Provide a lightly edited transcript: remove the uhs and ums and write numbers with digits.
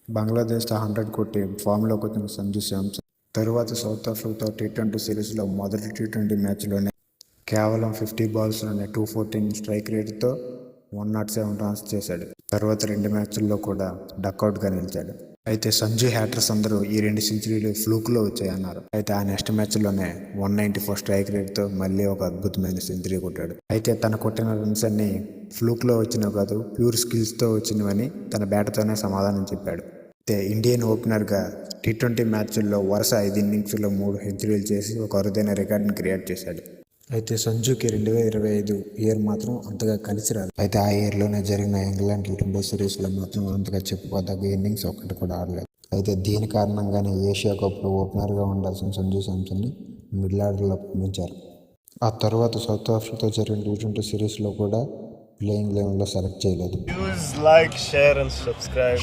బంగ్లాదేశ్తో 100 కొట్టి ఫామ్లోకి వచ్చిన సంజు శాంసన్ తరువాత సౌత్ ఆఫ్రికాతో టీ20 సిరీస్లో మొదటి టీ20 మ్యాచ్లోనే కేవలం 50 బాల్స్లోనే 214 స్ట్రైక్ రేటుతో 107 రన్స్ చేశాడు. తర్వాత 2 మ్యాచ్ల్లో కూడా డకౌట్గా నిలిచాడు. అయితే సంజు హ్యాటర్స్ అందరూ ఈ 2 సెంచరీలు ఫ్లూక్లో వచ్చాయన్నారు. అయితే ఆ నెక్స్ట్ మ్యాచ్లోనే 194 స్ట్రైక్ రేట్తో మళ్ళీ ఒక అద్భుతమైన సెంచరీ కొట్టాడు. అయితే తన కొట్టిన రన్స్ అన్ని ఫ్లూక్లో వచ్చినవి కాదు, ప్యూర్ స్కిల్స్తో వచ్చినవని తన బ్యాట్తోనే సమాధానం చెప్పాడు. అయితే ఇండియన్ ఓపెనర్గా టీ20 మ్యాచ్ల్లో వరుస 5 ఇన్నింగ్స్లో 3 సెంచరీలు చేసి ఒక అరుదైన రికార్డుని క్రియేట్ చేశాడు. అయితే సంజుకి 2025 ఇయర్ మాత్రం అంతగా కలిసి రాదు. అయితే ఆ ఇయర్లోనే జరిగిన ఇంగ్లాండ్ టీ20 సిరీస్లో మాత్రం అంతగా చెప్పుకోదగ్గ ఇన్నింగ్స్ ఒకటి కూడా ఆడలేదు. అయితే దీని కారణంగానే ఏషియా కప్లో ఓపెనర్గా ఉండాల్సిన సంజు శాంసన్ని మిడిల్ ఆర్డర్లో పంపించారు. ఆ తర్వాత సౌత్ ఆఫ్రికాతో జరిగిన టీ20 సిరీస్లో కూడా ప్లేయింగ్ 11లో సెలెక్ట్ చేయలేదు. Use, like, share and subscribe.